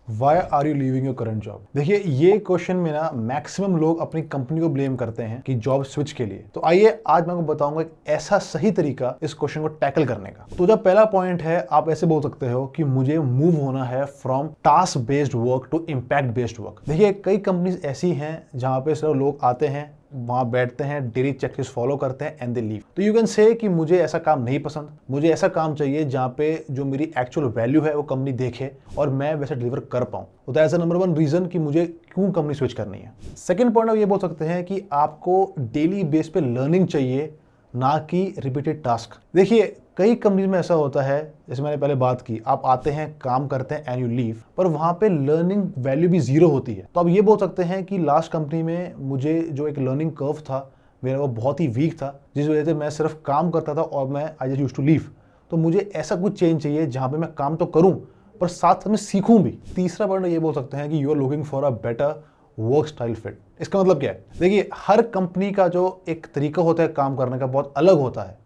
Y are you leaving your current job? देखिए, ये question में ना मैक्सिमम लोग अपनी कंपनी को ब्लेम करते हैं कि जॉब स्विच के लिए। तो आइए आज मैं आपको बताऊंगा एक ऐसा सही तरीका इस क्वेश्चन को टैकल करने का। तो जो पहला पॉइंट है, आप ऐसे बोल सकते हो कि मुझे मूव होना है from task based work to impact based work. देखिए, कई कंपनीज ऐसी हैं जहां पे सिर्फ लोग आते हैं, वहां बैठते हैं, डेली चेकलिस्ट फॉलो करते हैं एंड दे लीव। तो यू कैन से कि मुझे ऐसा काम नहीं पसंद, मुझे ऐसा काम चाहिए जहां पे जो मेरी एक्चुअल वैल्यू है वो कंपनी देखे और मैं वैसे डिलीवर कर पाऊं। तो that's the number one reason कि मुझे क्यों कंपनी स्विच करनी है। सेकंड पॉइंट आप ये बोल सकते हैं कि आपको डेली बेस पे लर्निंग चाहिए, ना कि रिपीटेड टास्क। देखिए, कई कंपनीज में ऐसा होता है, जैसे मैंने पहले बात की, आप आते हैं, काम करते हैं एंड यू लीव, पर वहां पे लर्निंग वैल्यू भी जीरो होती है। तो आप ये बोल सकते हैं कि लास्ट कंपनी में मुझे जो एक लर्निंग कर्व था मेरा, वो बहुत ही वीक था, जिस वजह से मैं सिर्फ काम करता था और मैं I just used to leave. तो मुझे ऐसा कुछ चेंज चाहिए जहां पे मैं काम तो करूं पर साथ में सीखूं भी। तीसरा पॉइंट ये बोल सकते हैं कि you are looking for a better work style fit. इसका मतलब क्या है? देखिए, हर कंपनी का जो एक तरीका होता है काम करने का बहुत अलग होता है।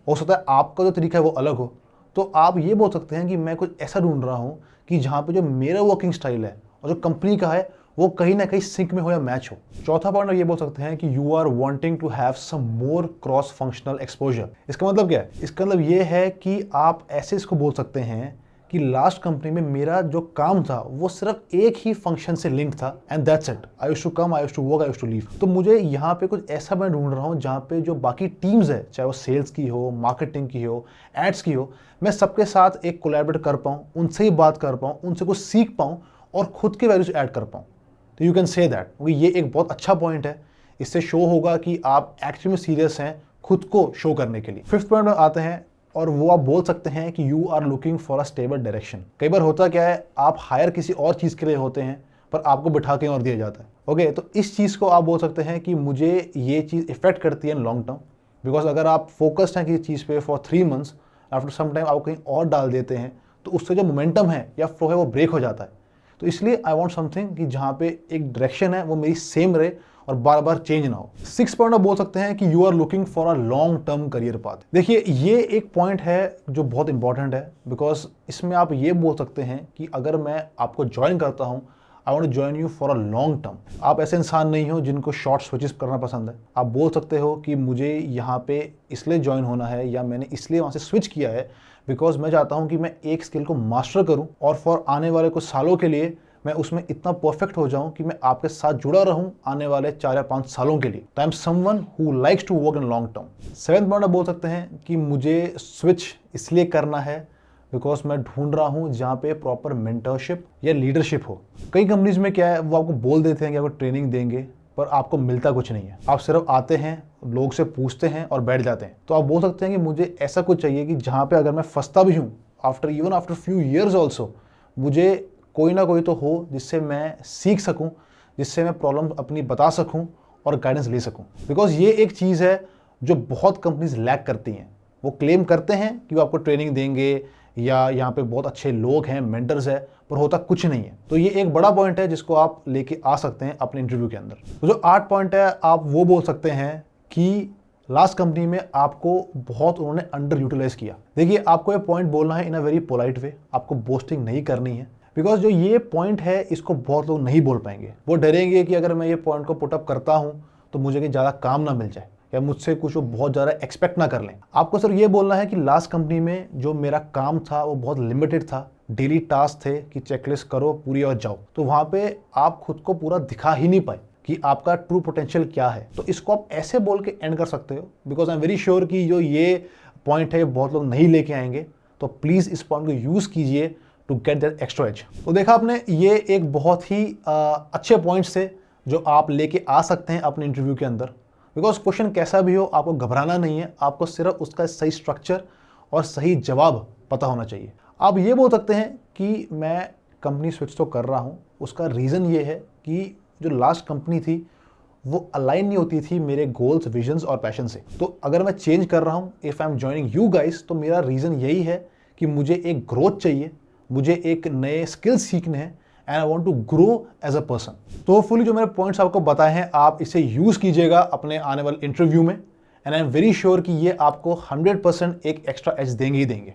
हो सकता है आपका जो तरीका है वो अलग हो। तो आप ये बोल सकते हैं कि मैं कुछ ऐसा ढूंढ रहा हूं कि जहां पे जो मेरा वर्किंग स्टाइल है और जो कंपनी का है वो कहीं ना कहीं सिंक में हो या मैच हो। चौथा पॉइंट ये बोल सकते हैं कि you are wanting to have some more cross functional exposure. इसका मतलब क्या है? इसका मतलब ये है कि आप ऐसे इसको बोल सकते हैं कि लास्ट कंपनी में मेरा जो काम था वो सिर्फ एक ही फंक्शन से लिंक था and that's it. I used to come, I used to work, I used to leave. तो मुझे यहाँ पे कुछ ऐसा मैं ढूंढ रहा हूँ जहाँ पे जो बाकी टीम्स है, चाहे वो सेल्स की हो, मार्केटिंग की हो, एड्स की हो, मैं सबके साथ एक कोलैबोरेट कर पाऊँ, उनसे ही बात कर पाऊँ, उनसे कुछ सीख पाऊँ और खुद के वैल्यूज ऐड कर पाऊँ। तो यू कैन से दैट, क्योंकि ये एक बहुत अच्छा पॉइंट है। इससे शो होगा कि आप एक्चुअली में सीरियस हैं खुद को शो करने के लिए। फिफ्थ पॉइंट में आते हैं और वो आप बोल सकते हैं कि you are looking for a stable direction. कई बार होता क्या है, आप हायर किसी और चीज़ के लिए होते हैं पर आपको बिठा के और दिया जाता है। ओके, तो इस चीज़ को आप बोल सकते हैं कि मुझे ये चीज़ इफेक्ट करती है लॉन्ग टर्म। बिकॉज अगर आप फोकस्ड हैं किसी चीज़ पे for 3 months, after some time आप कहीं और डाल देते हैं तो उससे जो मोमेंटम है या फ्लो है वो ब्रेक हो जाता है। तो इसलिए आई वॉन्ट समथिंग कि जहाँ पे एक डायरेक्शन है वो मेरी सेम रहे और बार बार चेंज ना हो। 6 पॉइंट आप बोल सकते हैं कि you are looking for a long term career path. देखिए, ये एक पॉइंट है जो बहुत इंपॉर्टेंट है, बिकॉज इसमें आप ये बोल सकते हैं कि अगर मैं आपको ज्वाइन करता हूँ, I want to join you for a long term. आप ऐसे इंसान नहीं हो जिनको शॉर्ट स्विचेस करना पसंद है। आप बोल सकते हो कि मुझे यहाँ पे इसलिए ज्वाइन होना है या मैंने इसलिए वहाँ से स्विच किया है बिकॉज मैं चाहता हूँ कि मैं एक स्किल को मास्टर करूँ और फॉर आने वाले कुछ सालों के लिए मैं उसमें इतना परफेक्ट हो जाऊं कि मैं आपके साथ जुड़ा रहूं आने वाले 4 या 5 सालों के लिए। I am someone who likes to work in long term. 7th point आप बोल सकते हैं कि मुझे स्विच इसलिए करना है बिकॉज मैं ढूंढ रहा हूं जहां पे प्रॉपर मेंटरशिप या लीडरशिप हो। कई कंपनीज में क्या है, वो आपको बोल देते हैं कि आपको ट्रेनिंग देंगे पर आपको मिलता कुछ नहीं है। आप सिर्फ आते हैं, लोग से पूछते हैं और बैठ जाते हैं। तो आप बोल सकते हैं कि मुझे ऐसा कुछ चाहिए कि जहाँ पे अगर मैं फंसता भी हूँ आफ्टर फ्यू ईयर्स ऑल्सो, मुझे कोई ना कोई तो हो जिससे मैं सीख सकूं, जिससे मैं प्रॉब्लम अपनी बता सकूं और गाइडेंस ले सकूं। बिकॉज ये एक चीज़ है जो बहुत कंपनीज लैक करती हैं। वो क्लेम करते हैं कि वो आपको ट्रेनिंग देंगे या यहाँ पे बहुत अच्छे लोग हैं, मेंटर्स है, पर होता कुछ नहीं है। तो ये एक बड़ा पॉइंट है जिसको आप लेके आ सकते हैं अपने इंटरव्यू के अंदर। तो जो 8 पॉइंट है, आप वो बोल सकते हैं कि लास्ट कंपनी में आपको बहुत उन्होंने अंडर यूटिलाइज किया। देखिए, आपको ये पॉइंट बोलना है इन अ वेरी पोलाइट वे, आपको बोस्टिंग नहीं करनी है। बिकॉज जो ये पॉइंट है इसको बहुत लोग नहीं बोल पाएंगे। वो डरेंगे कि अगर मैं ये पॉइंट को पुटअप करता हूं तो मुझे कहीं ज़्यादा काम ना मिल जाए या मुझसे कुछ वो बहुत ज़्यादा एक्सपेक्ट ना कर लें। आपको सिर्फ ये बोलना है कि लास्ट कंपनी में जो मेरा काम था वो बहुत लिमिटेड था, डेली टास्क थे कि चेकलिस्ट करो, पूरी और जाओ। तो वहाँ पे आप खुद को पूरा दिखा ही नहीं पाए कि आपका ट्रू पोटेंशियल क्या है। तो इसको आप ऐसे बोल के एंड कर सकते हो। Because I am very sure कि जो ये पॉइंट है बहुत लोग नहीं लेके आएंगे। तो प्लीज़ इस पॉइंट को यूज़ कीजिए to get that extra edge. तो देखा आपने, ये एक बहुत ही अच्छे पॉइंट्स थे जो आप लेके आ सकते हैं अपने इंटरव्यू के अंदर। बिकॉज क्वेश्चन कैसा भी हो, आपको घबराना नहीं है, आपको सिर्फ उसका सही स्ट्रक्चर और सही जवाब पता होना चाहिए। आप ये बोल सकते हैं कि मैं कंपनी स्विच तो कर रहा हूँ, उसका रीज़न ये है कि जो लास्ट कंपनी थी वो अलाइन नहीं होती थी मेरे गोल्स, विजन्स और पैशन से। तो अगर मैं चेंज कर रहा हूँ, if I am joining you guys, तो मेरा रीज़न यही है कि मुझे एक ग्रोथ चाहिए, मुझे एक नए स्किल्स सीखने हैं and I want to grow as a person. तो होपफुली जो मेरे पॉइंट्स आपको बताए हैं, आप इसे यूज़ कीजिएगा अपने आने वाले इंटरव्यू में and I am very sure कि ये आपको 100% एक एक्स्ट्रा एज देंगे ही देंगे।